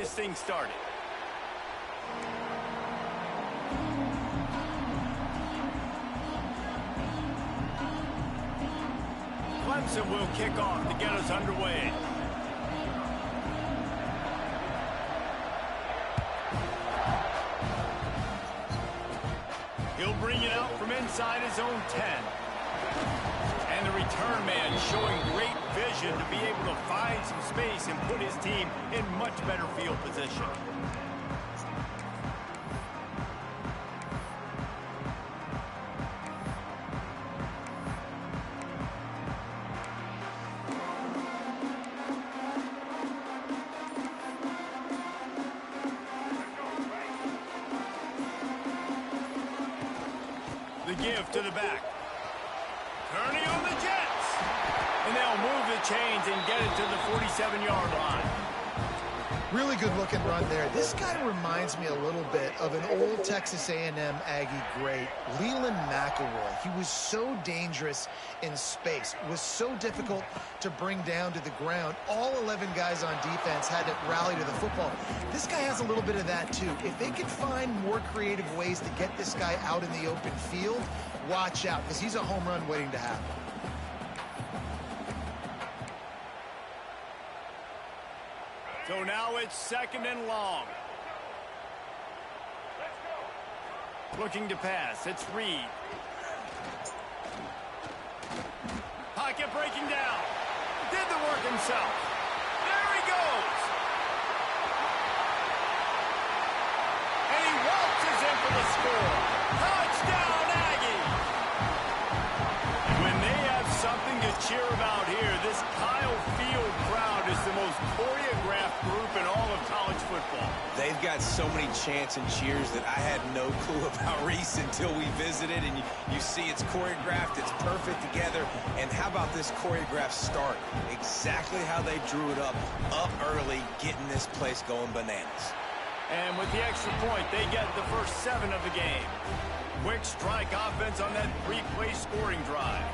this thing started. Clemson will kick off to get us underway. He'll bring it out from inside his own 10. And the return man showing great vision to be able to find some space and put his team in much better field position. The give to the back. Turning on the Jets. And they'll move the chains and get it to the 47-yard line. Really good looking run there. This guy reminds me a little bit of an old Texas A&M Aggie great, Leland McElroy. He was so dangerous in space. It was so difficult to bring down to the ground. All 11 guys on defense had to rally to the football. This guy has a little bit of that too. If they could find more creative ways to get this guy out in the open field, watch out, because he's a home run waiting to happen. So now it's 2nd and long. Looking to pass. It's Reed. Pocket breaking down. Did the work himself. There he goes. And he waltzes in for the score. Touchdown, Aggie. When they have something to cheer about here, this Kyle Field crowd is the most choreographed group in all of college football. They've got so many chants and cheers that I had no clue about Reese until we visited, and you see it's choreographed, it's perfect together. And how about this choreographed start? Exactly how they drew it up early, getting this place going bananas. And with the extra point, they get the first 7 of the game. Quick strike offense on that 3-play scoring drive.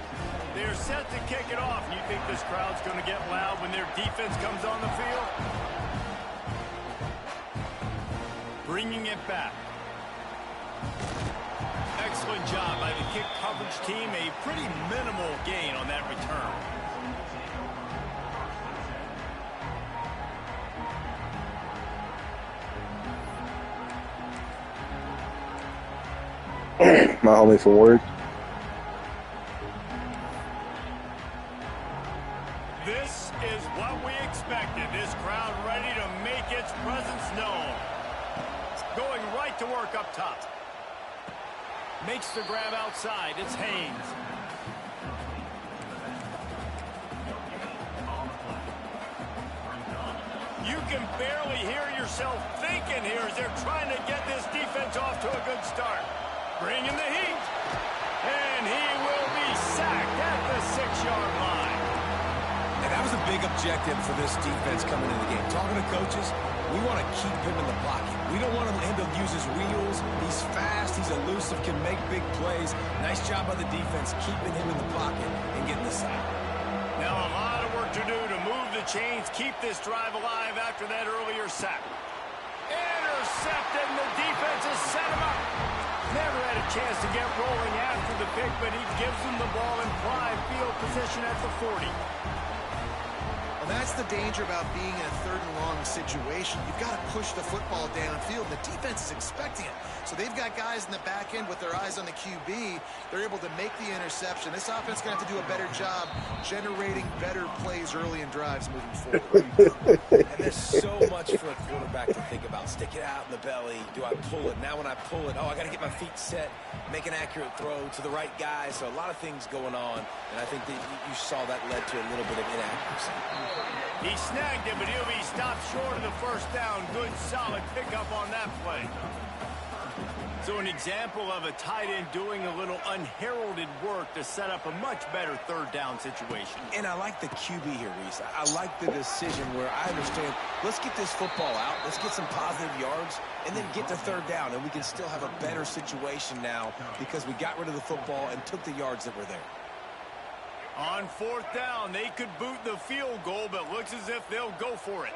They're set to kick it off. You think this crowd's going to get loud when their defense comes on the field? Bringing it back. Excellent job by the kick coverage team. A pretty minimal gain on that return. My homie from work. This is what we expected. This crowd ready to make its presence known. Going right to work up top. Makes the grab outside. It's Haynes. You can barely hear yourself thinking here as they're trying to get this defense off to a good start. Bringing the heat. And he will be sacked at the 6-yard line. And that was a big objective for this defense coming into the game. Talking to coaches, we want to keep him in the pocket. We don't want him to use his wheels. He's fast, he's elusive, can make big plays. Nice job by the defense keeping him in the pocket and getting the sack. Now a lot of work to do to move the chains, keep this drive alive after that earlier sack. Intercepted, and the defense has set him up. Never had a chance to get rolling after the pick, but he gives them the ball in prime field position at the 40. Well, that's the danger about being in a 3rd and long situation. You've got to push the football downfield. The defense is expecting it. So they've got guys in the back end with their eyes on the QB. They're able to make the interception. This offense is going to have to do a better job generating better plays early in drives moving forward. And there's so much for a quarterback to think about. Stick it out in the belly. Do I pull it? Now when I pull it, I got to get my feet set, make an accurate throw to the right guy. So a lot of things going on. And I think that you saw that led to a little bit of inaccuracy. He snagged him, but he'll be stopped short of the first down. Good, solid pickup on that play. So an example of a tight end doing a little unheralded work to set up a much better 3rd down situation. And I like the QB here, Reese. I like the decision where I understand, let's get this football out, let's get some positive yards, and then get to 3rd down, and we can still have a better situation now because we got rid of the football and took the yards that were there. On 4th down, they could boot the field goal, but looks as if they'll go for it.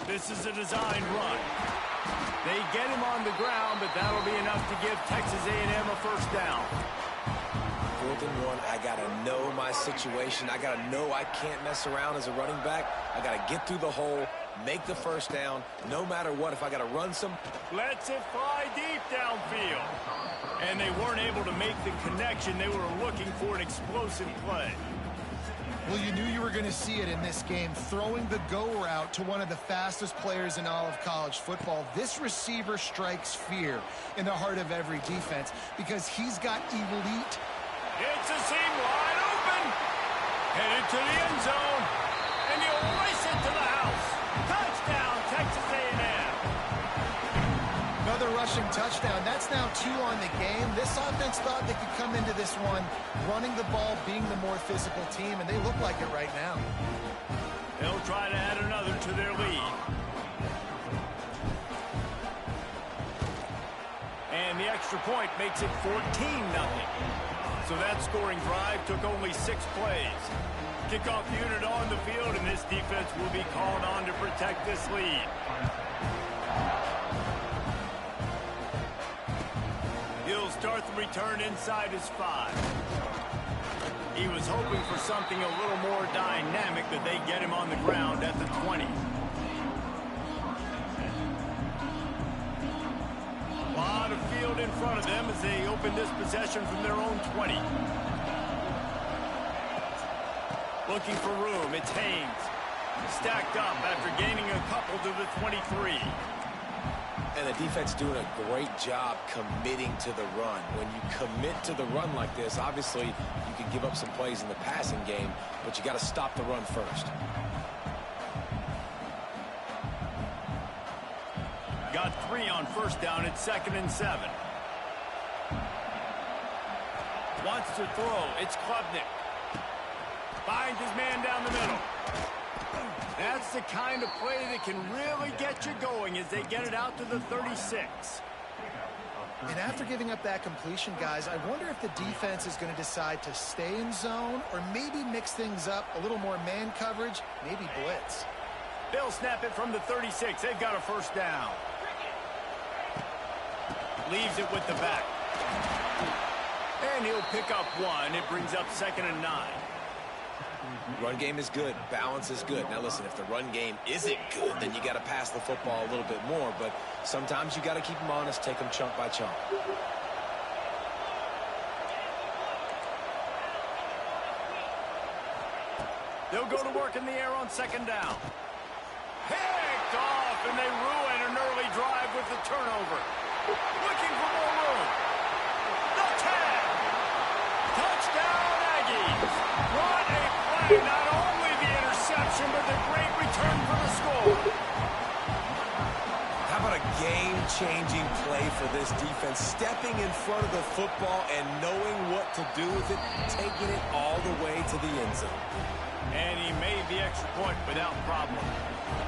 This is a designed run. They get him on the ground, but that'll be enough to give Texas A&M a first down. 4th and 1, I got to know my situation. I got to know I can't mess around as a running back. I got to get through the hole, make the first down, no matter what. If I got to run some. Lets it fly deep downfield. And they weren't able to make the connection. They were looking for an explosive play. Well, you knew you were going to see it in this game, throwing the go route to one of the fastest players in all of college football. This receiver strikes fear in the heart of every defense because he's got elite. It's a seam wide open. Headed to the end zone. And he'll race it to the house. Touchdown, Texas A&M. Another rushing touchdown. That's now 2 on the game. This offense thought they could come into this one running the ball, being the more physical team, and they look like it right now. They'll try to add another to their lead. And the extra point makes it 14-0. So that scoring drive took only 6 plays. Kickoff unit on the field, and this defense will be called on to protect this lead. He'll start the return inside his 5. He was hoping for something a little more dynamic, but they get him on the ground at the 20. A lot of field in front of them as they open this possession from their own 20. Looking for room, it's Haynes. Stacked up after gaining a couple to the 23. And the defense doing a great job committing to the run. When you commit to the run like this, obviously you can give up some plays in the passing game, but you got to stop the run first. Got 3 on first down. It's 2nd and 7. Wants to throw. It's Klubnik. Finds his man down the middle. That's the kind of play that can really get you going as they get it out to the 36. And after giving up that completion, guys, I wonder if the defense is going to decide to stay in zone or maybe mix things up, a little more man coverage, maybe blitz. They'll snap it from the 36. They've got a first down. Leaves it with the back. And he'll pick up 1. It brings up 2nd and 9. Run game is good. Balance is good. Now, listen, if the run game isn't good, then you got to pass the football a little bit more. But sometimes you got to keep them honest, take them chunk by chunk. They'll go to work in the air on 2nd down. Picked off, and they ruin an early drive with the turnover. Looking for more room. The tag. Touchdown, Aggies. What a play. Not only the interception, but the great return for the score. How about a game-changing play for this defense? Stepping in front of the football and knowing what to do with it, taking it all the way to the end zone. And he made the extra point without problem.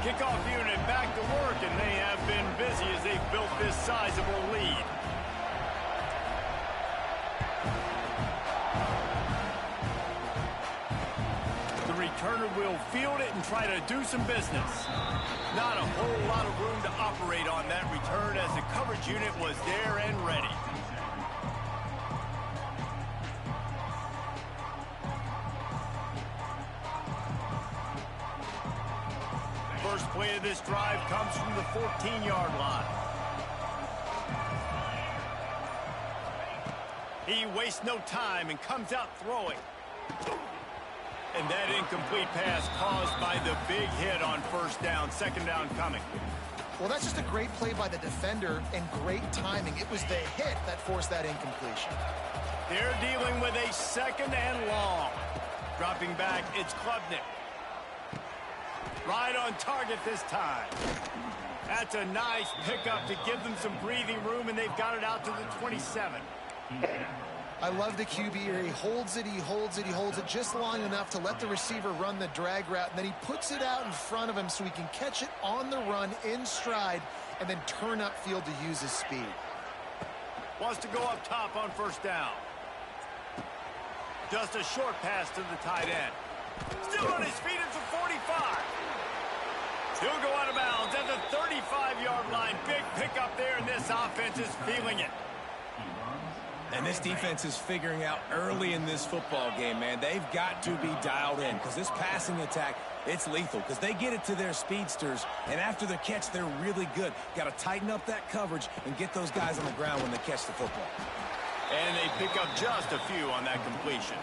Kickoff unit back to work, and they have been busy as they've built this sizable lead. The returner will field it and try to do some business. Not a whole lot of room to operate on that return as the coverage unit was there and ready. First play of this drive comes from the 14-yard line. He wastes no time and comes out throwing. And that incomplete pass caused by the big hit on first down. 2nd down coming. Well, that's just a great play by the defender and great timing. It was the hit that forced that incompletion. They're dealing with a 2nd and long. Dropping back, it's Klubnik. Right on target this time. That's a nice pickup to give them some breathing room, and they've got it out to the 27. I love the QB here. He holds it, he holds it, he holds it just long enough to let the receiver run the drag route, and then he puts it out in front of him so he can catch it on the run in stride and then turn upfield to use his speed. Wants to go up top on first down. Just a short pass to the tight end. Still on his feet at the 45. He'll go out of bounds at the 35-yard line. Big pickup there, and this offense is feeling it. And this defense is figuring out early in this football game, man. They've got to be dialed in because this passing attack, it's lethal because they get it to their speedsters, and after the catch, they're really good. Got to tighten up that coverage and get those guys on the ground when they catch the football. And they pick up just a few on that completion.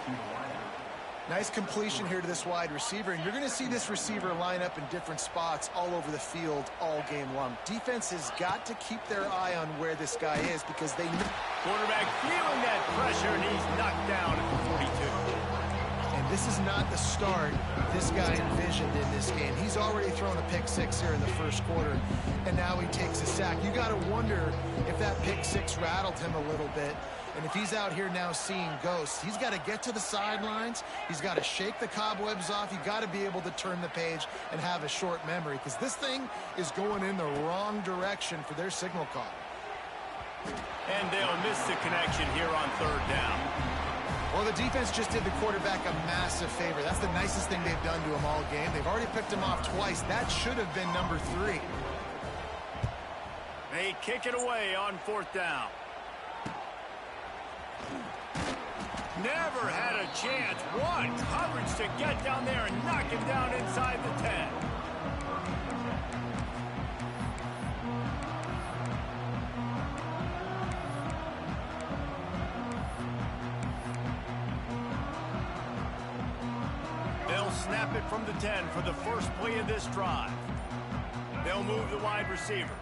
Nice completion here to this wide receiver, and you're going to see this receiver line up in different spots all over the field all game long. Defense has got to keep their eye on where this guy is because they know. Quarterback feeling that pressure, and he's knocked down at the 42. And this is not the start this guy envisioned in this game. He's already thrown a pick six here in the first quarter, and now he takes a sack. You got to wonder if that pick six rattled him a little bit. And if he's out here now seeing ghosts, he's got to get to the sidelines. He's got to shake the cobwebs off. You've got to be able to turn the page and have a short memory because this thing is going in the wrong direction for their signal call. And they'll miss the connection here on third down. Well, the defense just did the quarterback a massive favor. That's the nicest thing they've done to him all game. They've already picked him off twice. That should have been number 3. They kick it away on fourth down. Never had a chance. One coverage to get down there and knock him down inside the 10. They'll snap it from the 10 for the first play of this drive. They'll move the wide receiver.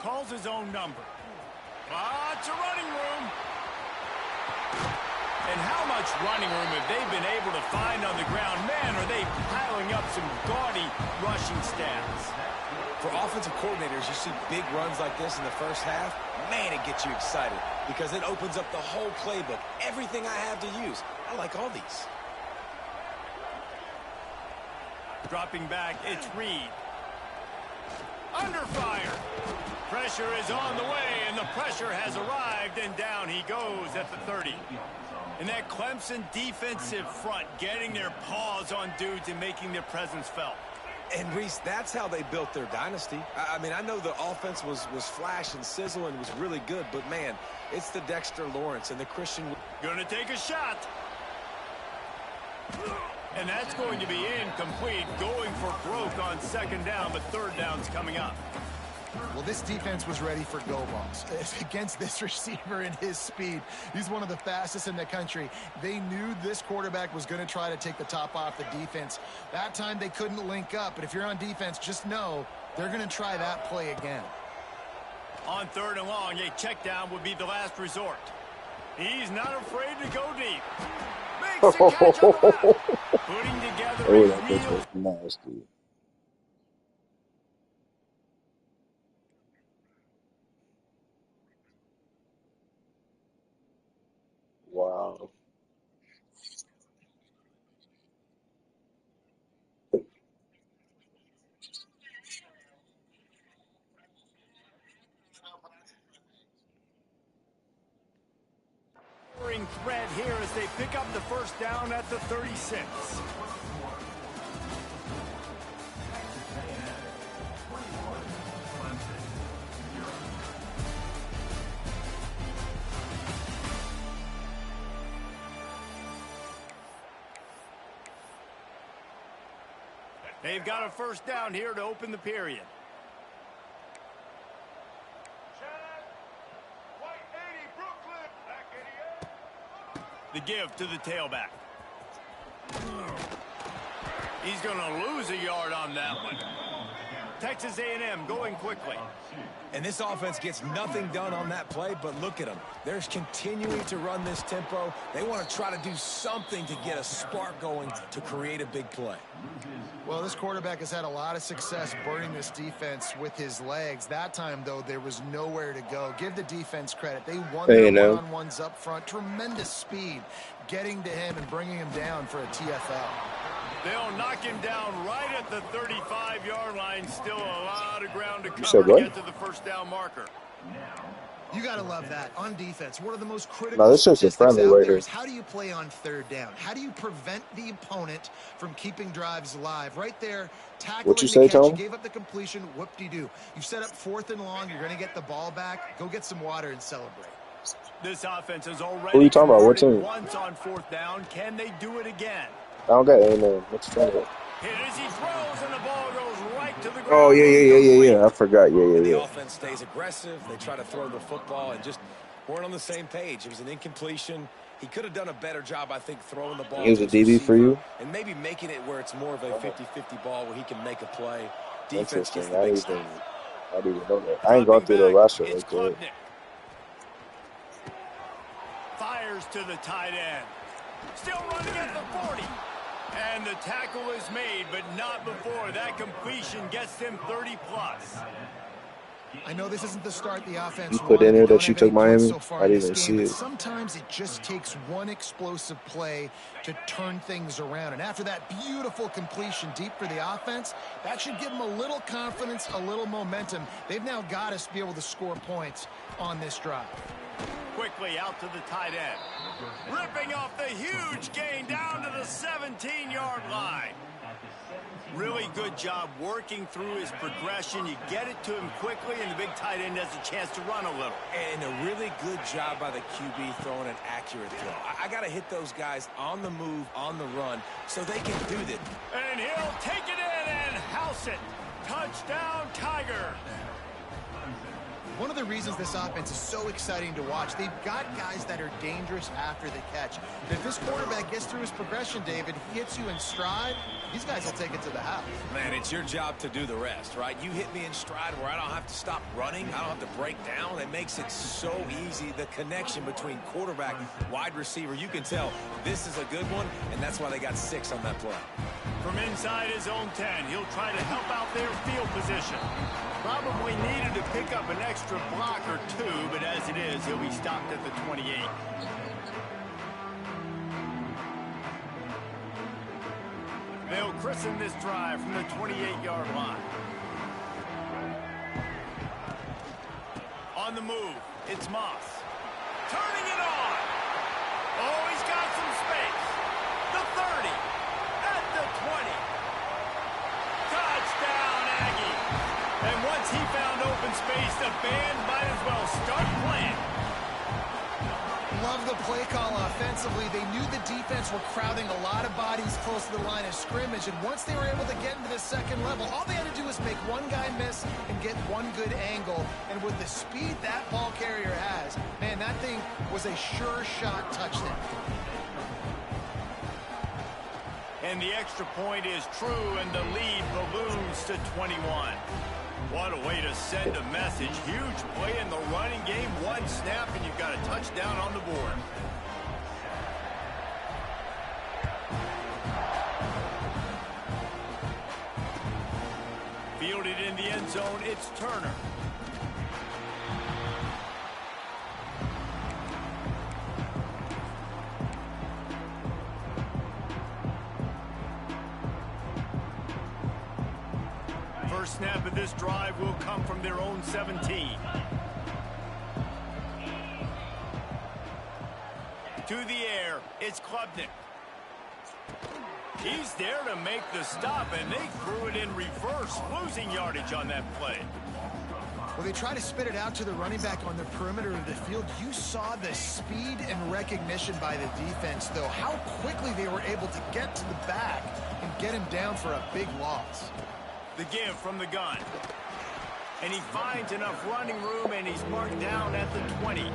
Calls his own number. Lots of running room. And how much running room have they been able to find on the ground? Man, are they piling up some gaudy rushing stats. For offensive coordinators, you see big runs like this in the first half, man, it gets you excited because it opens up the whole playbook. Everything I have to use. I like all these. Dropping back, it's Reed. Under fire. Pressure is on the way, and the pressure has arrived, and down he goes at the 30. And that Clemson defensive front getting their paws on dudes and making their presence felt. And, Reese, that's how they built their dynasty. I mean, I know the offense was flash and sizzle and was really good, but, man, it's the Dexter Lawrence and the Christian. Gonna take a shot. And that's going to be incomplete, going for broke on second down, but third down's coming up. Well, this defense was ready for go balls against this receiver and his speed. He's one of the fastest in the country. They knew this quarterback was going to try to take the top off the defense. That time they couldn't link up, but if you're on defense, just know they're going to try that play again. On third and long, a check down would be the last resort. He's not afraid to go deep. Makes the catch on the left. Putting together a real... Nasty. Wow. Thread here as they pick up the first down at the 36. They've got a first down here to open the period. The give to the tailback. He's going to lose a yard on that one. Texas A&M going quickly. And this offense gets nothing done on that play, but look at them. They're continuing to run this tempo. They want to try to do something to get a spark going to create a big play. Well, this quarterback has had a lot of success burning this defense with his legs. That time, though, there was nowhere to go. Give the defense credit. They won their one-on-ones up front. Tremendous speed getting to him and bringing him down for a TFL. They'll knock him down right at the 35-yard line. Still a lot of ground to cover to get to the first down marker. You got to love that. On defense, one of the most critical No, this is a statistics friendly out right there here. is how do you play on third down? How do you prevent the opponent from keeping drives alive? Right there, What you tackling the say, catch, you Tony? gave up the completion, whoop-de-doo. You've set up 4th and long, you're going to get the ball back. Go get some water and celebrate. This offense has Who already you talking about? What converted team? once on 4th down. Can they do it again? I don't got any name. What's the name? Hit as he throws, and the ball goes right to the ground. Oh, yeah. I forgot. And the Yeah. offense stays aggressive. They try to throw the football and just weren't on the same page. It was an incompletion. He could have done a better job, I think, throwing the ball. He was to a his DB for receiver you? and maybe making it where it's more of a 50-50 ball where he can make a play. Defense gets Interesting. the I big didn't stop. even know that. I ain't gone through the roster It's like that. Klubnik. Fires to the tight end. Still running at the 40. And the tackle is made, but not before that completion gets them 30-plus. I know this isn't the start the offense You put wanted. in there They don't that you have any took points Miami? so far I in didn't this even game, see but it. sometimes it just takes one explosive play to turn things around. And after that beautiful completion deep for the offense, that should give them a little confidence, a little momentum. They've now got us to be able to score points on this drive. Quickly out to the tight end. Ripping off the huge gain down to the 17-yard line. Really good job working through his progression. You get it to him quickly, and the big tight end has a chance to run a little. And a really good job by the QB throwing an accurate throw. I got to hit those guys on the move, on the run, so they can do that. And he'll take it in and house it. Touchdown, Tiger. One of the reasons this offense is so exciting to watch, they've got guys that are dangerous after the catch. If this quarterback gets through his progression, David, he hits you in stride, these guys will take it to the house. Man, it's your job to do the rest, right? You hit me in stride where I don't have to stop running. I don't have to break down. It makes it so easy. The connection between quarterback, wide receiver, you can tell this is a good one, and that's why they got 6 on that play. From inside his own 10, he'll try to help out their field position. Probably needed to pick up an extra block or 2, but as it is, he'll be stopped at the 28. They'll christen this drive from the 28-yard line. On the move, it's Moss. Turning it on. Oh, he's got some space. The 30. At the 20. Touchdown, Aggie. And once he found open space, the band might as well start playing. Love the play call offensively. They knew the defense were crowding a lot of bodies close to the line of scrimmage, and once they were able to get into the second level, all they had to do was make one guy miss and get one good angle. And with the speed that ball carrier has, man, that thing was a sure shot touchdown. And the extra point is true, and the lead balloons to 21. What a way to send a message. Huge play in the running game. One snap, and you've got a touchdown on the board. Fielded in the end zone, it's Turner. First snap of this drive will come from their own 17. To the air, it's Klubnik. He's there to make the stop, and they threw it in reverse, losing yardage on that play. When they try to spit it out to the running back on the perimeter of the field, you saw the speed and recognition by the defense, though, how quickly they were able to get to the back and get him down for a big loss. The give from the gun. And he finds enough running room, and he's marked down at the 20.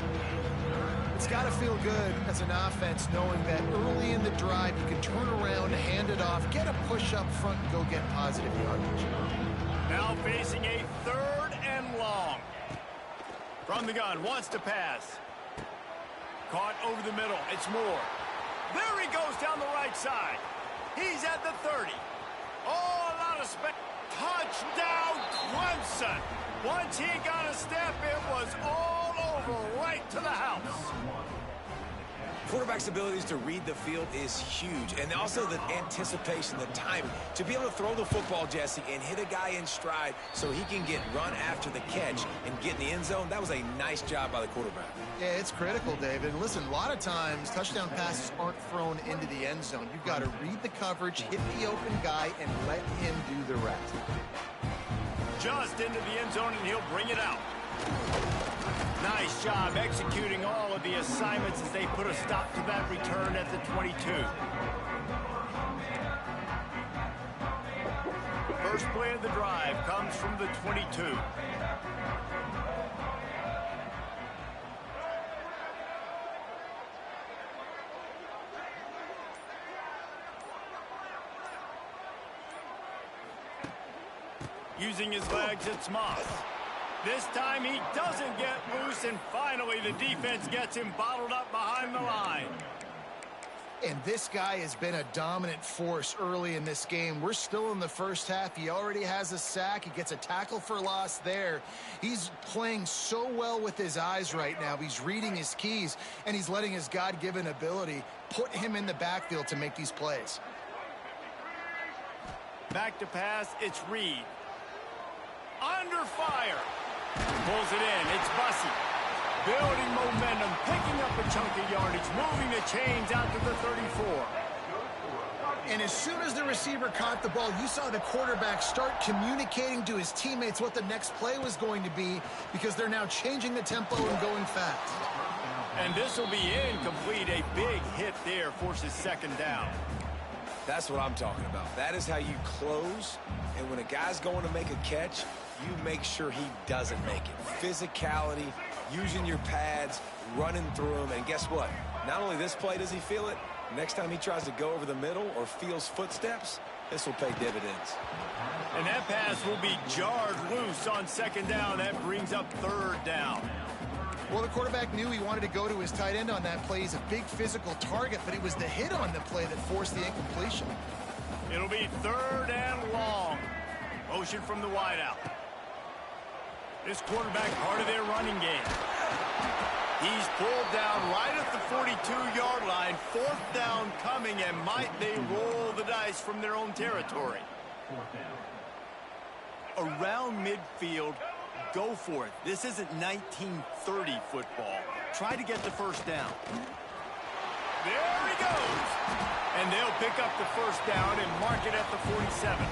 It's got to feel good as an offense knowing that early in the drive you can turn around, hand it off, get a push up front, and go get positive yardage. Now facing a 3rd and long. From the gun, wants to pass. Caught over the middle, it's Moore. There he goes down the right side. He's at the 30. Oh, a lot of space. Touchdown, Clemson. Once he got a step, it was all over, right to the house. Quarterback's abilities to read the field is huge. And also the anticipation, the timing. To be able to throw the football, Jesse, and hit a guy in stride so he can get run after the catch and get in the end zone, that was a nice job by the quarterback. Yeah, it's critical, David. And listen, a lot of times touchdown passes aren't thrown into the end zone. You've got to read the coverage, hit the open guy, and let him do the rest. Just into the end zone, and he'll bring it out. Nice job executing all of the assignments as they put a stop to that return at the 22. First play of the drive comes from the 22. Using his legs, it's Moss. This time he doesn't get loose, and finally the defense gets him bottled up behind the line. And this guy has been a dominant force early in this game. We're still in the first half. He already has a sack. He gets a tackle for loss there. He's playing so well with his eyes right now. He's reading his keys, and he's letting his God-given ability put him in the backfield to make these plays. Back to pass, it's Reed. Under fire. Pulls it in. It's Bussey. Building momentum, picking up a chunk of yardage, moving the chains out to the 34. And as soon as the receiver caught the ball, you saw the quarterback start communicating to his teammates what the next play was going to be, because they're now changing the tempo and going fast. And this will be incomplete. A big hit there forces second down. That's what I'm talking about. That is how you close. And when a guy's going to make a catch, you make sure he doesn't make it. Physicality, using your pads, running through them. And guess what? Not only this play does he feel it, next time he tries to go over the middle or feels footsteps, this will pay dividends. And that pass will be jarred loose on second down. That brings up third down. Well, the quarterback knew he wanted to go to his tight end on that play. He's a big physical target, but it was the hit on the play that forced the incompletion. It'll be third and long. Motion from the wideout. This quarterback, part of their running game. He's pulled down right at the 42-yard line. Fourth down coming, and might they roll the dice from their own territory. Around midfield, go for it. This isn't 1930 football. Try to get the first down. There he goes. And they'll pick up the first down and mark it at the 47.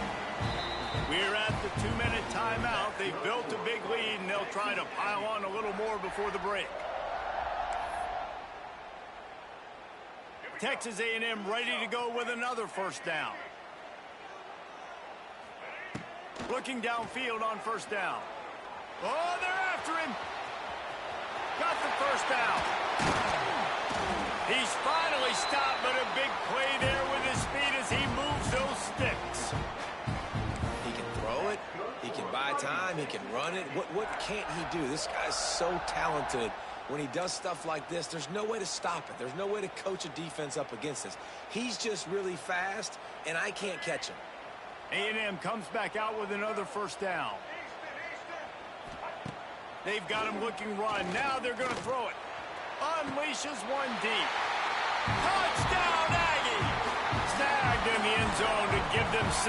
We're at the 2-minute timeout. They built a big lead, and they'll try to pile on a little more before the break. Texas A&M ready to go with another first down. Looking downfield on first down. Oh, they're after him. Got the first down. He's finally stopped, but a big play there with his speed as he moves those sticks. He can throw it. He can buy time. He can run it. What can't he do? This guy's so talented. When he does stuff like this, there's no way to stop it. There's no way to coach a defense up against this. He's just really fast, and I can't catch him. A&M comes back out with another first down. They've got him looking run. Now they're going to throw it. Unleashes one deep. Touchdown, Aggie! Snagged in the end zone to give them 6.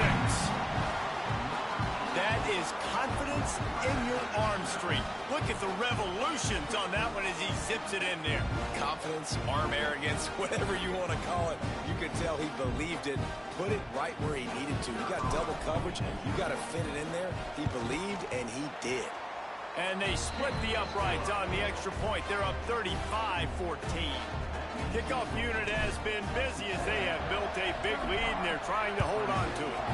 That is confidence in your arm strength. Look at the revolutions on that one as he zips it in there. Confidence, arm arrogance, whatever you want to call it. You could tell he believed it. Put it right where he needed to. You got double coverage. You got to fit it in there. He believed, and he did. And they split the uprights on the extra point. They're up 35-14. Kickoff unit has been busy as they have built a big lead, and they're trying to hold on to it.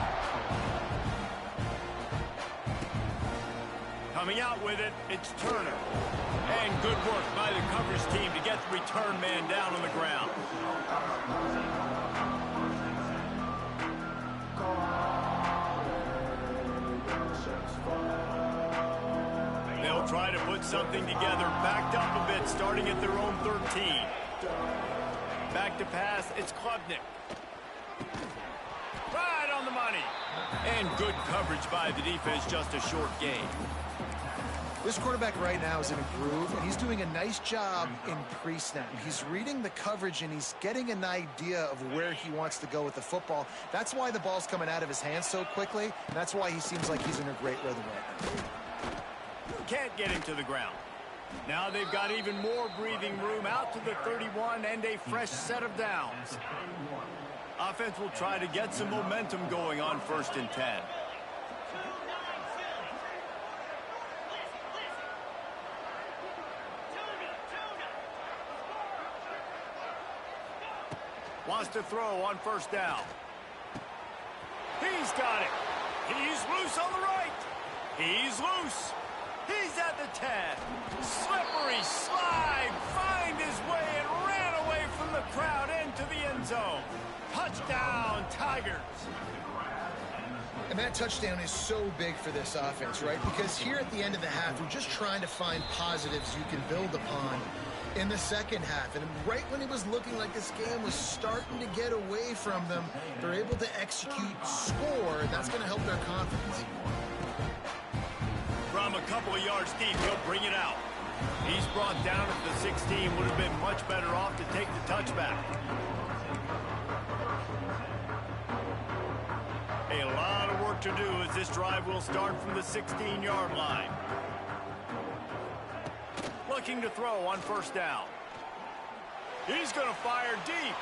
Coming out with it, it's Turner. And good work by the coverage team to get the return man down on the ground. They'll try to put something together, backed up a bit, starting at their own 13. Back to pass, it's Klubnik. Right on the money. And good coverage by the defense, just a short gain. This quarterback right now is in a groove, and he's doing a nice job in pre-snap. He's reading the coverage, and he's getting an idea of where he wants to go with the football. That's why the ball's coming out of his hands so quickly, and that's why he seems like he's in a great rhythm right now. Can't get him to the ground. Now they've got even more breathing room out to the 31 and a fresh set of downs. Offense will try to get some momentum going on 1st and 10. Wants to throw on 1st down. He's got it. He's loose on the right. He's loose. He's at the 10. Slippery slide. Find his way and ran away from the crowd into the end zone. Touchdown, Tigers. And that touchdown is so big for this offense, right? Because here at the end of the half, we're just trying to find positives you can build upon in the second half. And right when it was looking like this game was starting to get away from them, they're able to execute, score, and that's going to help their confidence. From a couple of yards deep, he'll bring it out. He's brought down at the 16. Would have been much better off to take the touchback. A lot of work to do as this drive will start from the 16-yard line. Looking to throw on 1st down. He's going to fire deep.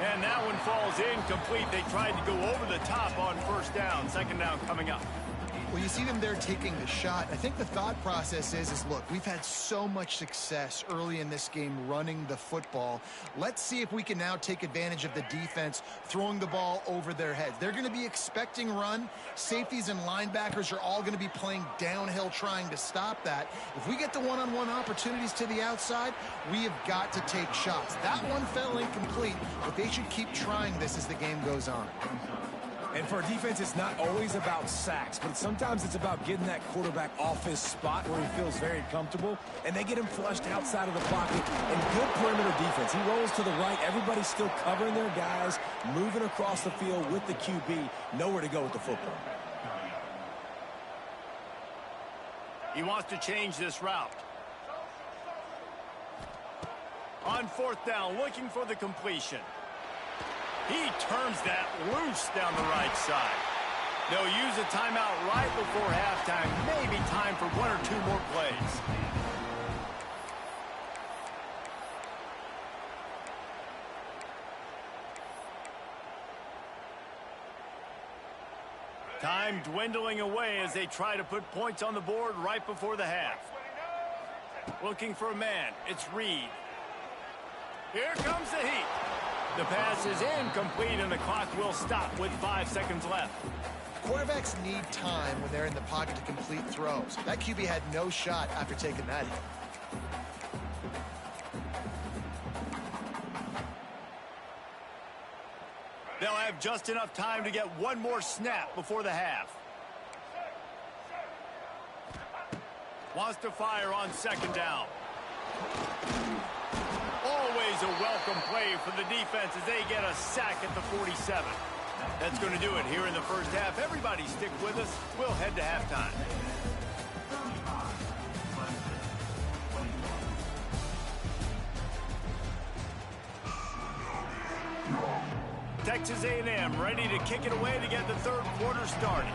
And that one falls incomplete. They tried to go over the top on 1st down. 2nd down coming up. Well, you see them there taking the shot. I think the thought process is look, we've had so much success early in this game running the football. Let's see if we can now take advantage of the defense throwing the ball over their heads. They're going to be expecting run. Safeties and linebackers are all going to be playing downhill trying to stop that. If we get the one-on-one opportunities to the outside, we have got to take shots. That one fell incomplete, but they should keep trying this as the game goes on. And for a defense, it's not always about sacks, but sometimes it's about getting that quarterback off his spot where he feels very comfortable, and they get him flushed outside of the pocket. And good perimeter defense. He rolls to the right. Everybody's still covering their guys, moving across the field with the QB. Nowhere to go with the football. He wants to change this route. On 4th down, looking for the completion. He turns that loose down the right side. They'll use a timeout right before halftime. Maybe time for 1 or 2 more plays. Time dwindling away as they try to put points on the board right before the half. Looking for a man. It's Reed. Here comes the heat. The pass is incomplete, and the clock will stop with 5 seconds left. Quarterbacks need time when they're in the pocket to complete throws. That QB had no shot after taking that hit. They'll have just enough time to get one more snap before the half. Wants to fire on 2nd down. Always a welcome play for the defense as they get a sack at the 47. That's going to do it here in the first half. Everybody stick with us. We'll head to halftime. Texas A&M ready to kick it away to get the 3rd quarter started.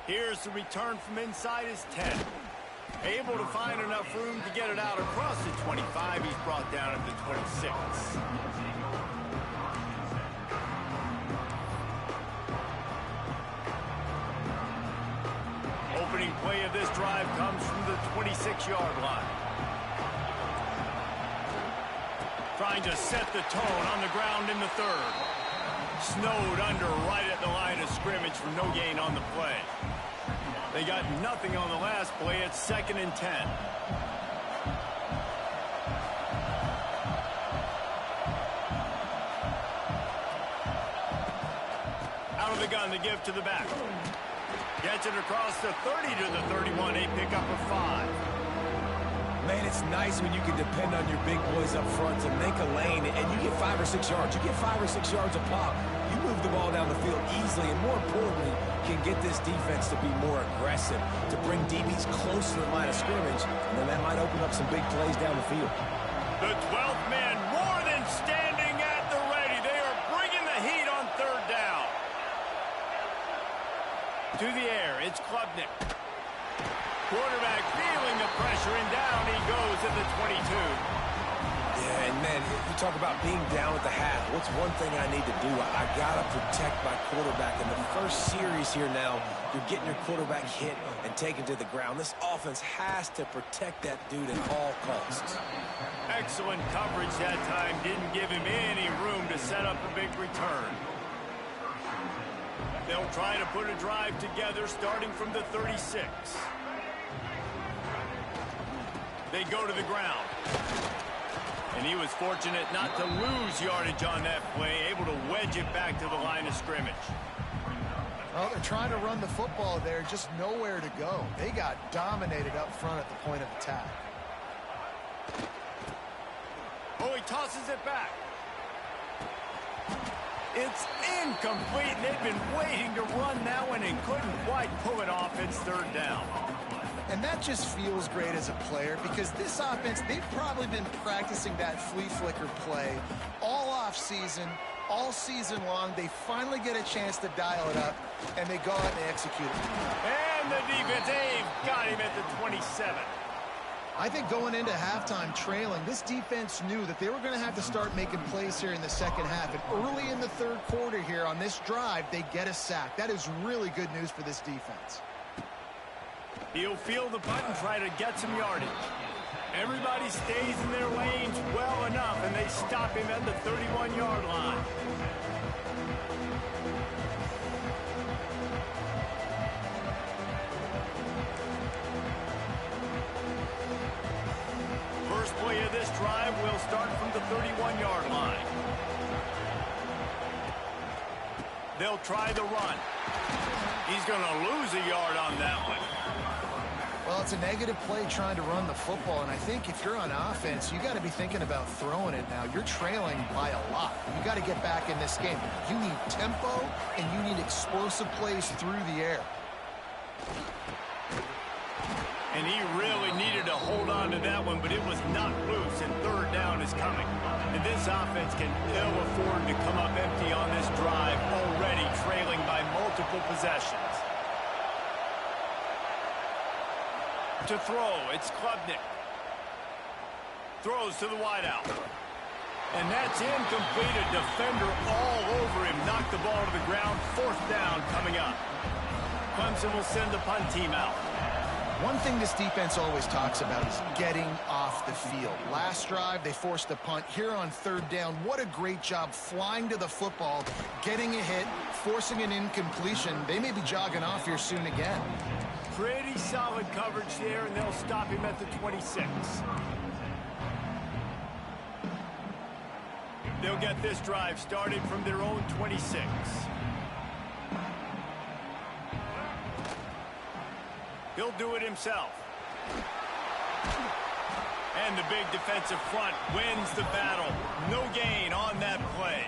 Here's the return from inside his 10. Able to find enough room to get it out across the 25. He's brought down at the 26. Opening play of this drive comes from the 26-yard line. Trying to set the tone on the ground in the 3rd. Snowed under right at the line of scrimmage for no gain on the play. They got nothing on the last play. It's 2nd and 10. Out of the gun to give to the back. Gets it across the 30 to the 31. A pickup of 5. Man, it's nice when you can depend on your big boys up front to make a lane and you get 5 or 6 yards. You get 5 or 6 yards a pop. You move the ball down the field easily and, more importantly, can get this defense to be more aggressive, to bring DBs close to the line of scrimmage, and then that might open up some big plays down the field. The 12th man more than standing at the ready. They are bringing the heat on third down. To the air, it's Klubnik. Quarterback feeling the pressure, and down he goes at the 22. Yeah, and man, you talk about being down at the half. What's one thing I need to do? I got to protect my quarterback. In the first series here now, you're getting your quarterback hit and taken to the ground. This offense has to protect that dude at all costs. Excellent coverage that time. Didn't give him any room to set up a big return. They'll try to put a drive together starting from the 36. They go to the ground. And he was fortunate not to lose yardage on that play, able to wedge it back to the line of scrimmage. Well, they're trying to run the football there, just nowhere to go. They got dominated up front at the point of attack. Oh, he tosses it back. It's incomplete, and they've been waiting to run that one and couldn't quite pull it off. It's third down. And that just feels great as a player because this offense, they've probably been practicing that flea flicker play all off season, all season long. They finally get a chance to dial it up, and they go out and they execute it. And the defense, they've got him at the 27. I think going into halftime trailing, this defense knew that they were going to have to start making plays here in the second half. And early in the third quarter here on this drive, they get a sack. That is really good news for this defense. He'll feel the punt and try to get some yardage. Everybody stays in their lanes well enough, and they stop him at the 31-yard line. First play of this drive will start from the 31-yard line. They'll try the run. He's going to lose a yard on that one. Well, it's a negative play trying to run the football, and I think if you're on offense, you got to be thinking about throwing it now. You're trailing by a lot. You got to get back in this game. You need tempo, and you need explosive plays through the air. And he really needed to hold on to that one, but it was not loose, and third down is coming. And this offense can ill afford to come up empty on this drive, already trailing by multiple possessions. To throw, it's Klubnik. Throws to the wideout. And that's incomplete. A defender all over him. Knocked the ball to the ground. Fourth down coming up. Clemson will send the punt team out. One thing this defense always talks about is getting off the field. Last drive, they forced a punt. Here on third down, what a great job flying to the football, getting a hit, forcing an incompletion. They may be jogging off here soon again. Pretty solid coverage there, and they'll stop him at the 26. They'll get this drive started from their own 26. He'll do it himself. And the big defensive front wins the battle. No gain on that play.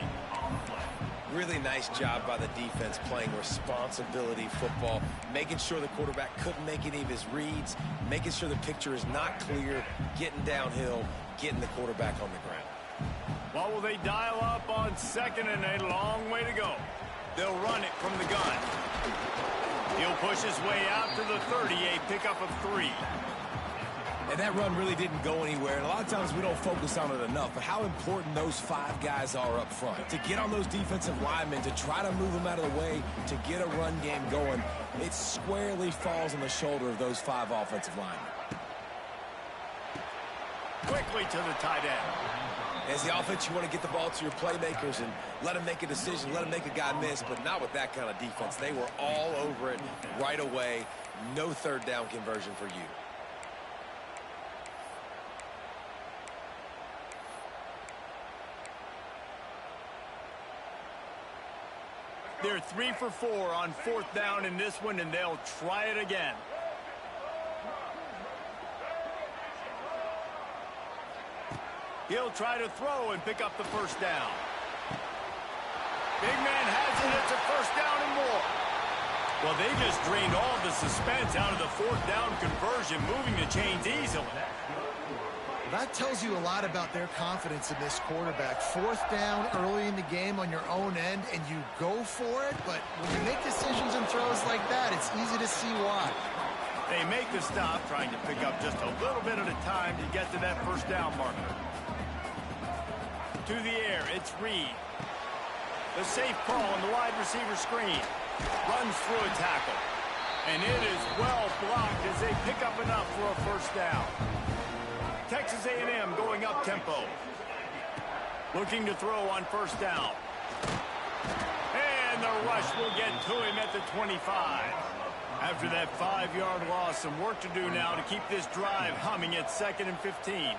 Really nice job by the defense playing responsibility football, making sure the quarterback couldn't make any of his reads, making sure the picture is not clear, getting downhill, getting the quarterback on the ground. What will they dial up on second and a long way to go? They'll run it from the gun. He'll push his way out to the 30, a pickup of 3. And that run really didn't go anywhere. And a lot of times we don't focus on it enough. But how important those 5 guys are up front. To get on those defensive linemen, to try to move them out of the way, to get a run game going, it squarely falls on the shoulder of those 5 offensive linemen. Quickly to the tight end. As the offense, you want to get the ball to your playmakers and let them make a decision, let them make a guy miss, but not with that kind of defense. They were all over it right away. No third down conversion for you. They're 3 for 4 on fourth down in this one, and they'll try it again. He'll try to throw and pick up the first down. Big man has a first down and more. Well, they just drained all the suspense out of the fourth down conversion, moving the chains easily. That tells you a lot about their confidence in this quarterback. Fourth down early in the game on your own end, and you go for it, but when you make decisions and throws like that, it's easy to see why. They make the stop, trying to pick up just a little bit at a time to get to that first down marker. To the air, it's Reed. The safe call on the wide receiver screen. Runs through a tackle. And it is well blocked as they pick up enough for a first down. Texas A&M going up tempo. Looking to throw on first down. And the rush will get to him at the 25. After that 5-yard loss, some work to do now to keep this drive humming at 2nd and 15.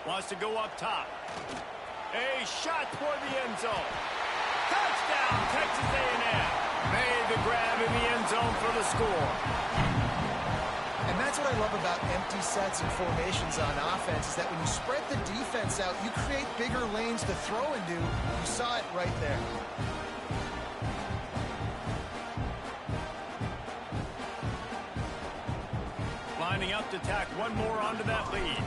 Wants to go up top. A shot toward the end zone. Touchdown, Texas A&M. Made the grab in the end zone for the score. And that's what I love about empty sets and formations on offense, is that when you spread the defense out, you create bigger lanes to throw into. You saw it right there. Lining up to tack one more onto that lead.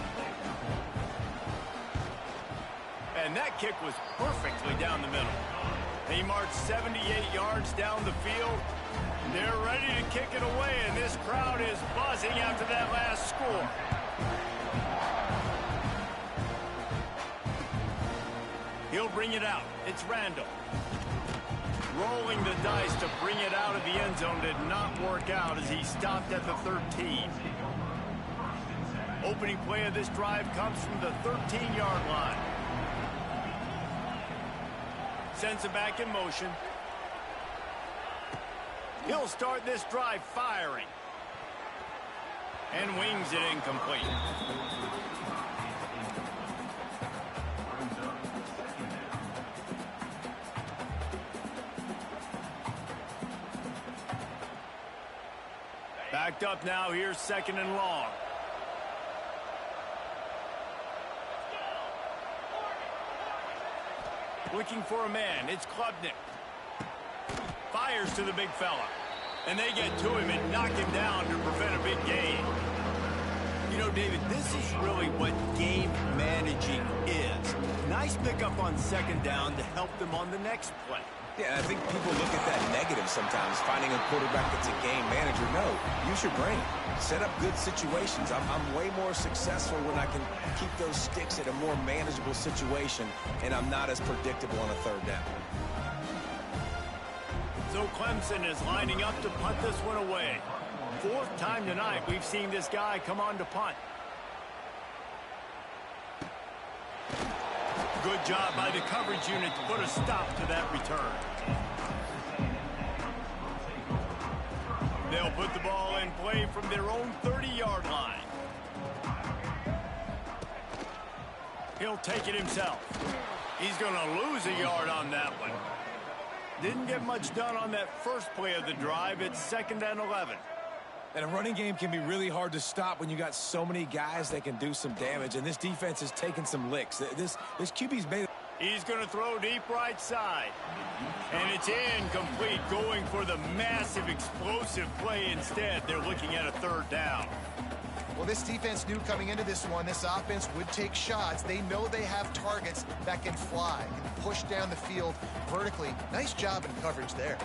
And that kick was perfectly down the middle. He marched 78 yards down the field. They're ready to kick it away, and this crowd is buzzing after that last score. He'll bring it out. It's Randall. Rolling the dice to bring it out of the end zone did not work out as he stopped at the 13. Opening play of this drive comes from the 13-yard line. Sends it back in motion. He'll start this drive firing. And wings it incomplete. Backed up now. Here's 2nd and long. Looking for a man. It's Klubnik. Fires to the big fella. And they get to him and knock him down to prevent a big gain. You know, David, this is really what game managing is. Nice pickup on 2nd down to help them on the next play. Yeah, I think people look at that negative sometimes, finding a quarterback that's a game manager. No, use your brain. Set up good situations. I'm way more successful when I can keep those sticks at a more manageable situation, and I'm not as predictable on a 3rd down. So Clemson is lining up to punt this one away. 4th time tonight we've seen this guy come on to punt. Good job by the coverage unit to put a stop to that return. They'll put the ball in play from their own 30-yard line. He'll take it himself. He's going to lose a yard on that one. Didn't get much done on that first play of the drive. It's 2nd and 11. And a running game can be really hard to stop when you got so many guys that can do some damage, and this defense is taking some licks. This QB's made. He's going to throw deep right side. And it's incomplete, going for the massive explosive play instead. They're looking at a 3rd down. Well, this defense knew coming into this one, this offense would take shots. They know they have targets that can fly, can push down the field vertically. Nice job in coverage there.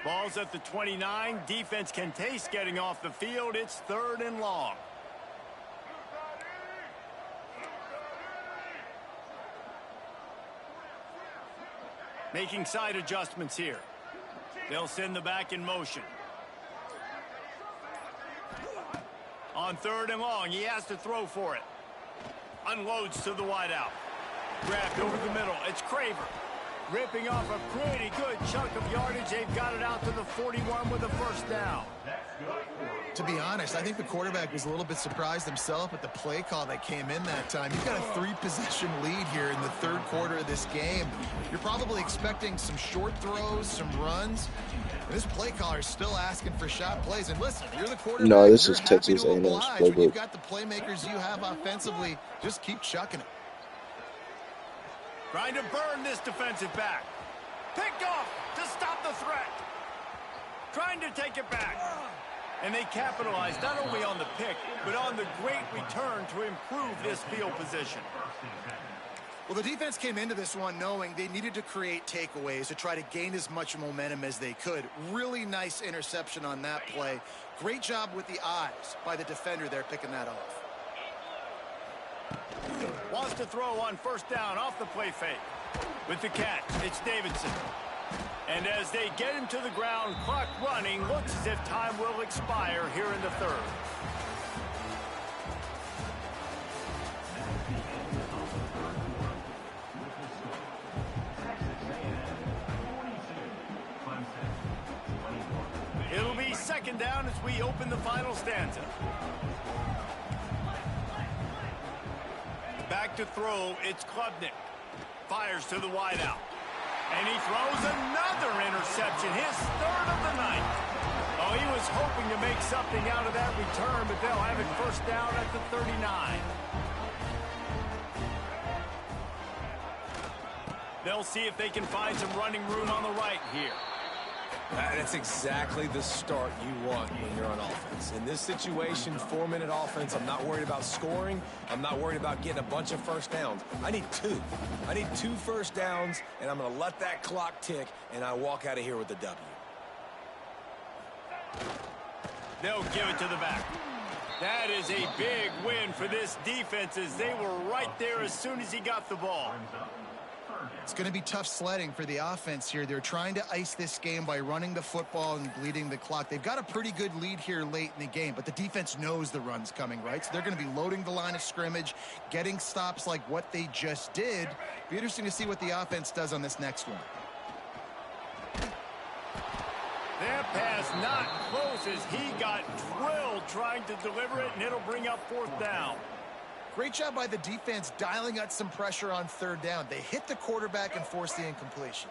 Ball's at the 29. Defense can taste getting off the field. It's 3rd and long. Making side adjustments here. They'll send the back in motion. On 3rd and long, he has to throw for it. Unloads to the wideout. Grabbed over the middle. It's Craver. Ripping off a pretty good chunk of yardage. They've got it out to the 41 with a first down. To be honest, I think the quarterback was a little bit surprised himself at the play call that came in that time. You've got a 3-possession lead here in the 3rd quarter of this game. You're probably expecting some short throws, some runs. And this play caller is still asking for shot plays. And listen, you're the quarterback. No, this you're is happy Texas to A&M's oblige when you've playbook. got the playmakers you have offensively. Just keep chucking it. Trying to burn this defensive back. Picked off to stop the threat. Trying to take it back. And they capitalized not only on the pick, but on the great return to improve this field position. Well, the defense came into this one knowing they needed to create takeaways to try to gain as much momentum as they could. Really nice interception on that play. Great job with the eyes by the defender there picking that off. Wants to throw on first down off the play fake. With the catch, it's Davidson. And as they get him to the ground, clock running, looks as if time will expire here in the third. It'll be second down as we open the final stanza. Back to throw, it's Klubnik. Fires to the wideout. And he throws another interception, his third of the night. Oh, he was hoping to make something out of that return, but they'll have it first down at the 39. They'll see if they can find some running room on the right here. That's exactly the start you want when you're on offense. In this situation, 4-minute offense, I'm not worried about scoring. I'm not worried about getting a bunch of first downs. I need 2. I need 2 first downs, and I'm going to let that clock tick, and I walk out of here with the W. They'll give it to the back. That is a big win for this defense as they were right there as soon as he got the ball. It's going to be tough sledding for the offense here. They're trying to ice this game by running the football and bleeding the clock. They've got a pretty good lead here late in the game, but the defense knows the run's coming, right? So they're going to be loading the line of scrimmage, getting stops like what they just did. Be interesting to see what the offense does on this next one. That pass not close as he got drilled trying to deliver it, and it'll bring up fourth down. Great job by the defense dialing out some pressure on third down. They hit the quarterback and forced the incompletion.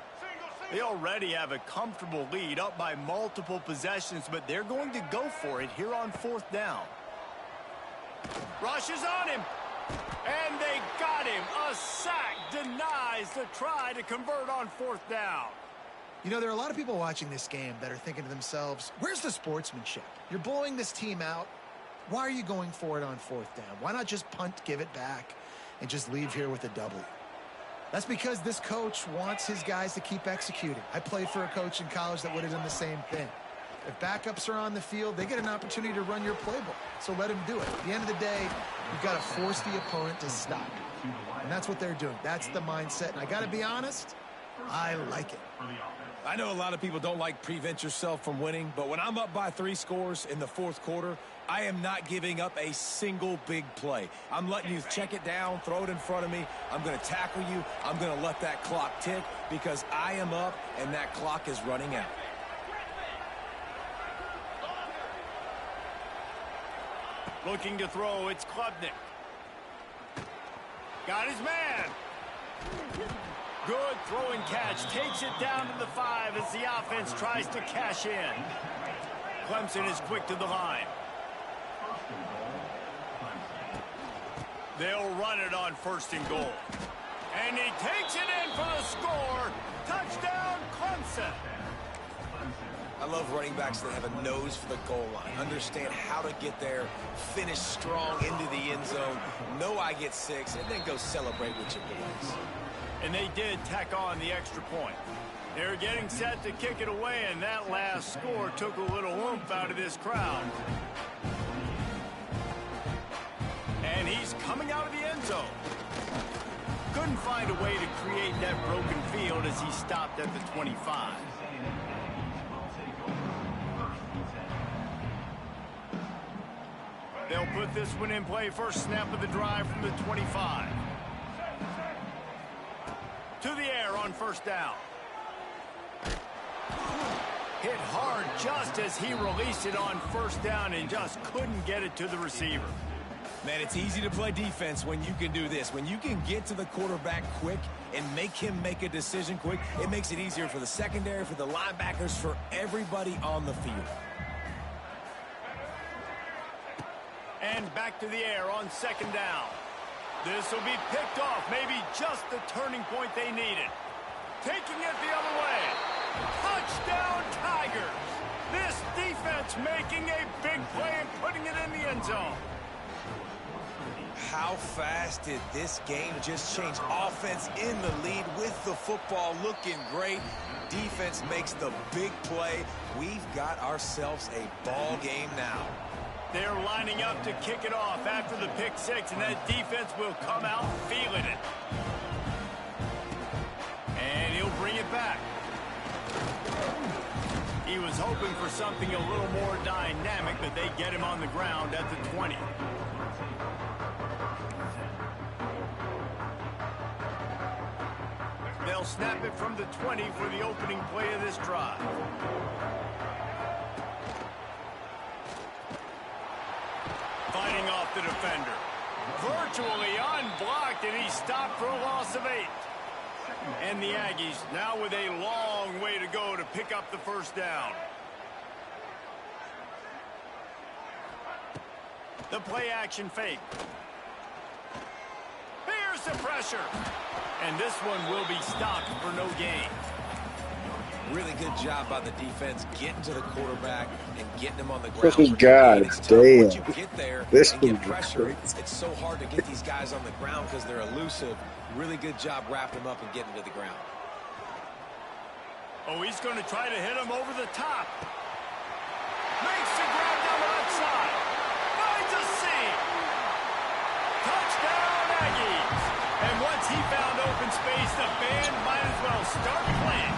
They already have a comfortable lead up by multiple possessions, but they're going to go for it here on fourth down. Rushes on him, and they got him. A sack denies the try to convert on fourth down. You know, there are a lot of people watching this game that are thinking to themselves, where's the sportsmanship? You're blowing this team out. Why are you going for it on fourth down? Why not just punt, give it back, and just leave here with a W? That's because this coach wants his guys to keep executing. I played for a coach in college that would have done the same thing. If backups are on the field, they get an opportunity to run your playbook. So let them do it. At the end of the day, you've got to force the opponent to stop. And that's what they're doing. That's the mindset. And I got to be honest, I like it. I know a lot of people don't like prevent yourself from winning, but when I'm up by 3 scores in the fourth quarter, I am not giving up a single big play. I'm letting you check it down, throw it in front of me. I'm going to tackle you. I'm going to let that clock tick because I am up and that clock is running out. Looking to throw, it's Klubnik. Got his man. Good throwing catch. Takes it down to the 5 as the offense tries to cash in. Clemson is quick to the line. They'll run it on first and goal. And he takes it in for the score. Touchdown, Clemson. I love running backs that have a nose for the goal line, understand how to get there, finish strong into the end zone, know I get 6, and then go celebrate with your boys. And they did tack on the extra point. They're getting set to kick it away, and that last score took a little oomph out of this crowd. And he's coming out of the end zone. Couldn't find a way to create that broken field as he stopped at the 25. They'll put this one in play. First snap of the drive from the 25. To the air on first down. Hit hard just as he released it on first down and just couldn't get it to the receiver. Man, it's easy to play defense when you can do this. When you can get to the quarterback quick and make him make a decision quick, it makes it easier for the secondary, for the linebackers, for everybody on the field. And back to the air on second down. This will be picked off. Maybe just the turning point they needed. Taking it the other way. Touchdown, Tigers. This defense making a big play and putting it in the end zone. How fast did this game just change? Offense in the lead with the football looking great. Defense makes the big play. We've got ourselves a ball game now. They're lining up to kick it off after the pick six, and that defense will come out feeling it. And he'll bring it back. He was hoping for something a little more dynamic, but they get him on the ground at the 20. They'll snap it from the 20 for the opening play of this drive. Fighting off the defender. Virtually unblocked, and he stopped for a loss of 8. And the Aggies now with a long way to go to pick up the first down. The play action fake. Here's the pressure. And this one will be stopped for no gain. Really good job by the defense getting to the quarterback and getting him on the ground. This is God damn. Once you get there This and get is pressure, it's so hard to get these guys on the ground because they're elusive. Really good job wrapping them up and getting to the ground. Oh, he's going to try to hit him over the top. Makes the grab down the left side. Finds a seam. Touchdown, Aggies. And once he found open space, the band might as well start playing.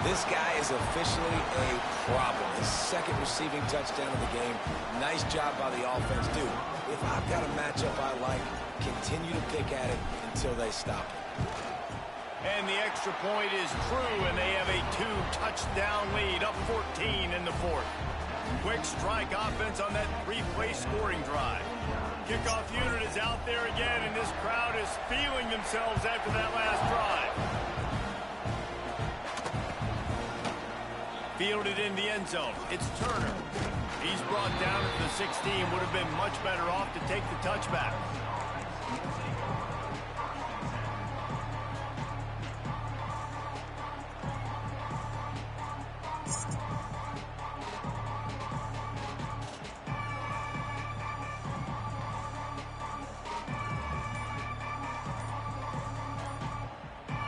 This guy is officially a problem. His second receiving touchdown of the game. Nice job by the offense. Dude, if I've got a matchup I like, continue to pick at it until they stop it. And the extra point is true, and they have a 2-touchdown lead, up 14 in the fourth. Quick strike offense on that 3-play scoring drive. Kickoff unit is out there again, and this crowd is feeling themselves after that last drive. Fielded in the end zone. It's Turner. He's brought down at the 16. Would have been much better off to take the touchback.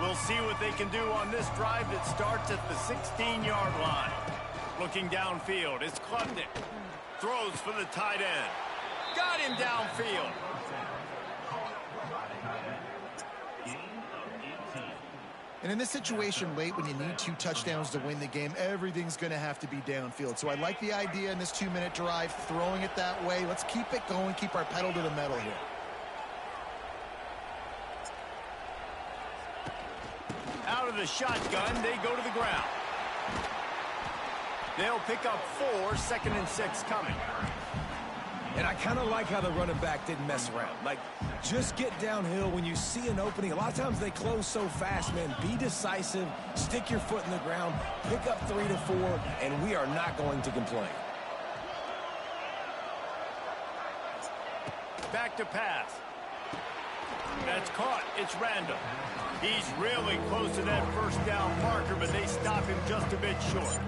We'll see what they can do on this drive that starts at the 16-yard line. Looking downfield, it's Klubnik. Throws for the tight end. Got him downfield. And in this situation late when you need 2 touchdowns to win the game, everything's going to have to be downfield. So I like the idea in this 2-minute drive, throwing it that way. Let's keep it going, keep our pedal to the metal here. Out of the shotgun, they go to the ground. They'll pick up 4, 2nd and 6 coming. And I kind of like how the running back didn't mess around. Like, just get downhill when you see an opening. A lot of times they close so fast, man. Be decisive, stick your foot in the ground, pick up 3 to 4, and we are not going to complain. Back to pass. That's caught. It's Randall. He's really close to that first down marker, but they stop him just a bit short.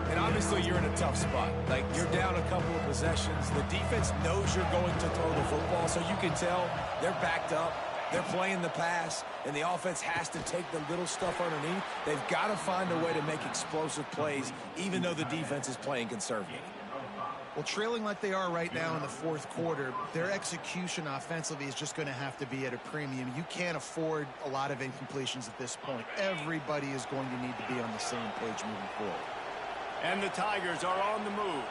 And obviously you're in a tough spot. Like, you're down a couple of possessions. The defense knows you're going to throw the football, so you can tell they're backed up. They're playing the pass, and the offense has to take the little stuff underneath. They've got to find a way to make explosive plays, even though the defense is playing conservative. Well, trailing like they are right now in the fourth quarter, their execution offensively is just going to have to be at a premium. You can't afford a lot of incompletions at this point. Everybody is going to need to be on the same page moving forward. And the Tigers are on the move.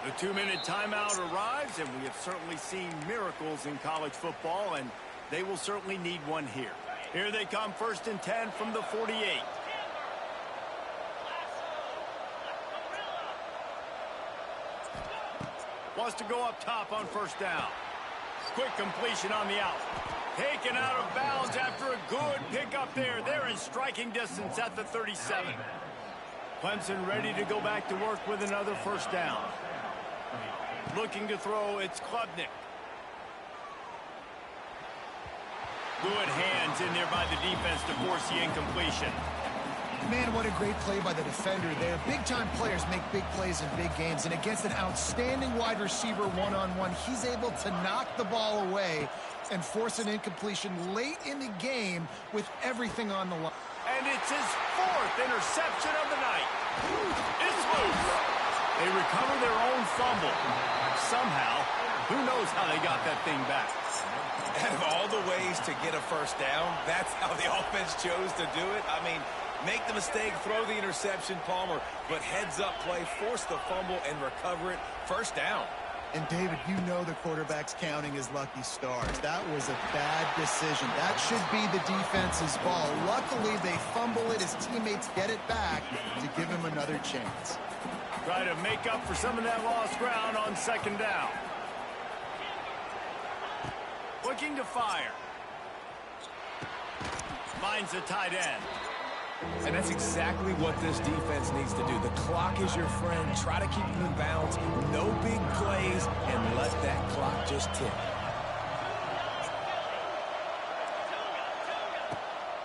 The 2-minute timeout arrives, and we have certainly seen miracles in college football, and they will certainly need one here. Here they come, 1st and 10 from the 48. Wants to go up top on 1st down. Quick completion on the out. Taken out of bounds after a good pickup there. They're in striking distance at the 37. Clemson ready to go back to work with another 1st down. Looking to throw, it's Klubnik. Good hands in there by the defense to force the incompletion. Man, what a great play by the defender there. Big-time players make big plays in big games, and against an outstanding wide receiver one-on-one, he's able to knock the ball away and force an incompletion late in the game with everything on the line. And it's his 4th interception of the night. It's loose. They recover their own fumble. Somehow, who knows how they got that thing back. Out of all the ways to get a first down, that's how the offense chose to do it. I mean, make the mistake, throw the interception, Palmer, but heads-up play, force the fumble, and recover it. First down. And, David, you know the quarterback's counting his lucky stars. That was a bad decision. That should be the defense's ball. Luckily, they fumble it. His teammates get it back to give him another chance. Try to make up for some of that lost ground on 2nd down. Looking to fire. Finds the tight end. And that's exactly what this defense needs to do. The clock is your friend. Try to keep them in bounds. No big plays, and let that clock just tick.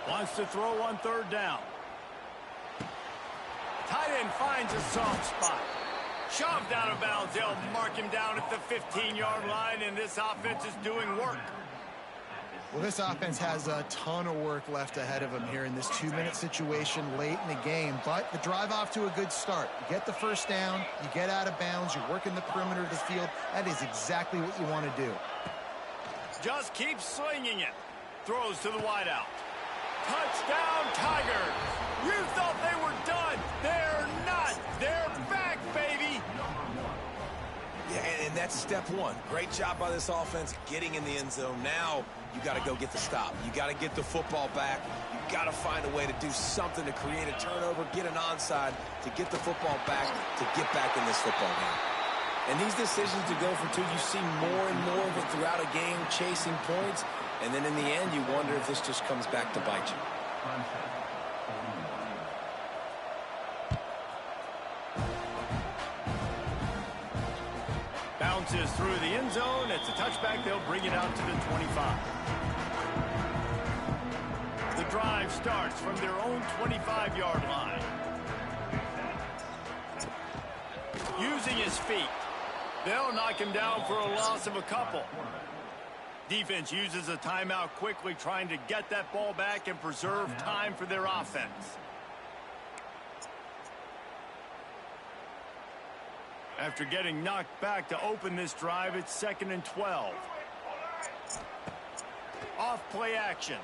Wants to throw on 3rd down. Tight end finds a soft spot. Shoved out of bounds. They'll mark him down at the 15-yard line, and this offense is doing work. Well, this offense has a ton of work left ahead of them here in this 2-minute situation late in the game, but the drive off to a good start. You get the first down, you get out of bounds, you're working the perimeter of the field. That is exactly what you want to do. Just keep slinging it. Throws to the wideout. Touchdown, Tigers! You thought they were done. They're not. They're back, baby. Yeah, and that's step 1. Great job by this offense getting in the end zone. Now you got to go get the stop. You got to get the football back. You got to find a way to do something to create a turnover, get an onside, to get the football back, to get back in this football game. And these decisions to go for 2, you see more and more of it throughout a game, chasing points. And then in the end, you wonder if this just comes back to bite you. Bounces through the end zone. It's a touchback. They'll bring it out to the 25. The drive starts from their own 25-yard line. Using his feet. They'll knock him down for a loss of a couple. Defense uses a timeout quickly, trying to get that ball back and preserve time for their offense. After getting knocked back to open this drive, it's 2nd and 12. Off play action.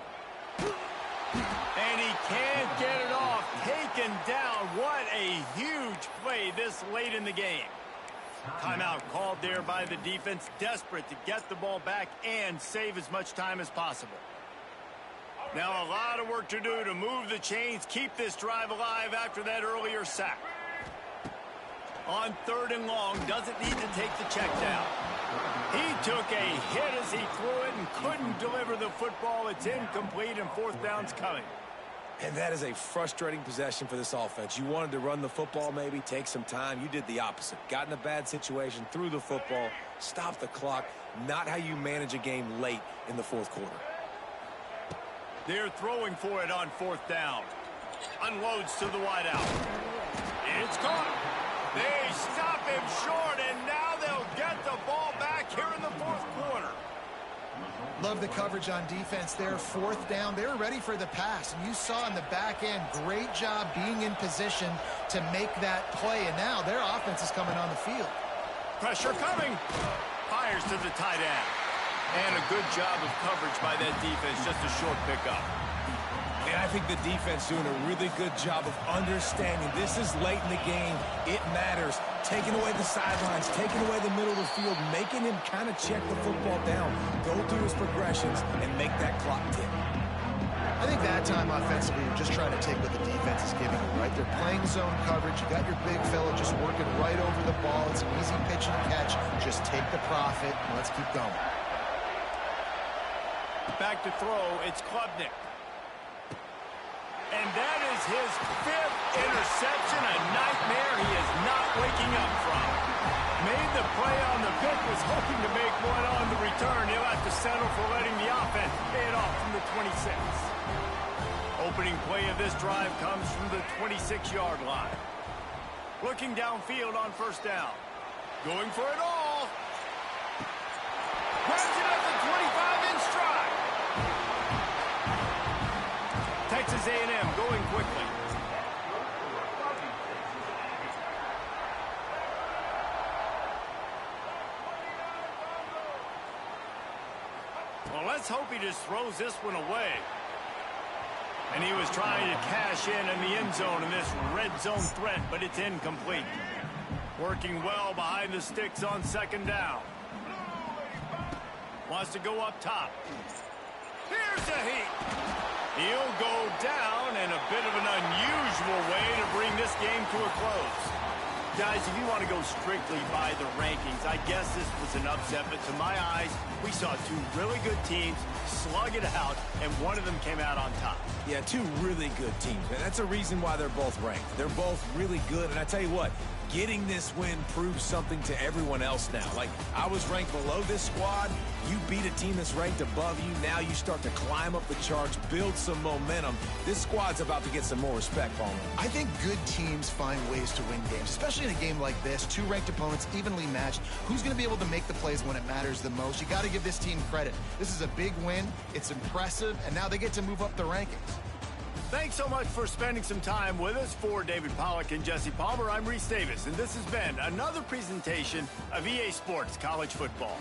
And he can't get it off. Taken down. What a huge play this late in the game. Timeout called there by the defense, desperate to get the ball back and save as much time as possible. Now a lot of work to do to move the chains, keep this drive alive after that earlier sack. On 3rd and long, doesn't need to take the check down. He took a hit as he threw it and couldn't deliver the football. It's incomplete, and 4th down's coming. And that is a frustrating possession for this offense. You wanted to run the football, maybe take some time. You did the opposite. Got in a bad situation, threw the football, stopped the clock. Not how you manage a game late in the 4th quarter. They're throwing for it on 4th down. Unloads to the wideout. It's caught. They stop him short, and now they'll get the ball back here in the 4th quarter. Love the coverage on defense there. 4th down. They were ready for the pass. And you saw in the back end, great job being in position to make that play. And now their offense is coming on the field. Pressure coming. Fires to the tight end. And a good job of coverage by that defense. Just a short pickup. And I think the defense doing a really good job of understanding this is late in the game. It matters. Taking away the sidelines, taking away the middle of the field, making him kind of check the football down, go through his progressions, and make that clock tick. I think that time offensively, you're just trying to take what the defense is giving you, right? They're playing zone coverage. You got your big fella just working right over the ball. It's an easy pitch and catch. Just take the profit, and let's keep going. Back to throw, it's Klubnik. And that is his 5th interception, a nightmare he is not waking up from. Made the play on the pick, was hoping to make one on the return. He'll have to settle for letting the offense pay it off from the 26. Opening play of this drive comes from the 26-yard line. Looking downfield on first down. Going for it all. Grabs it at the 25 in stride. Texas A&M going quickly. Well, let's hope he just throws this one away. And he was trying to cash in the end zone in this red zone threat, but it's incomplete. Working well behind the sticks on second down. Wants to go up top. Here's a heat. He'll go down in a bit of an unusual way to bring this game to a close. Guys, if you want to go strictly by the rankings, I guess this was an upset, but to my eyes, we saw two really good teams slug it out, and one of them came out on top. Yeah, two really good teams, man. That's a reason why they're both ranked. They're both really good, and I tell you what, getting this win proves something to everyone else now. Like, I was ranked below this squad. You beat a team that's ranked above you. Now you start to climb up the charts, build some momentum. This squad's about to get some more respect, Palmer. I think good teams find ways to win games, especially in a game like this. Two ranked opponents, evenly matched. Who's going to be able to make the plays when it matters the most? You got to give this team credit. This is a big win. It's impressive, and now they get to move up the rankings. Thanks so much for spending some time with us. For David Pollack and Jesse Palmer, I'm Reese Davis, and this has been another presentation of EA Sports College Football.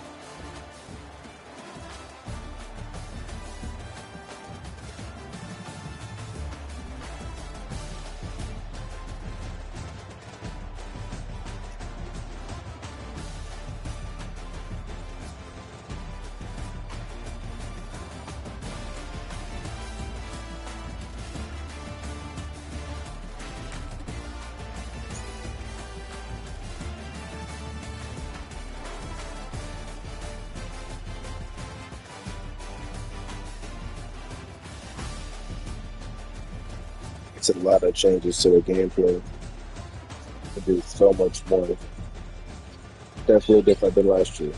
It's a lot of changes to the gameplay. It is so much more. Definitely different than last year.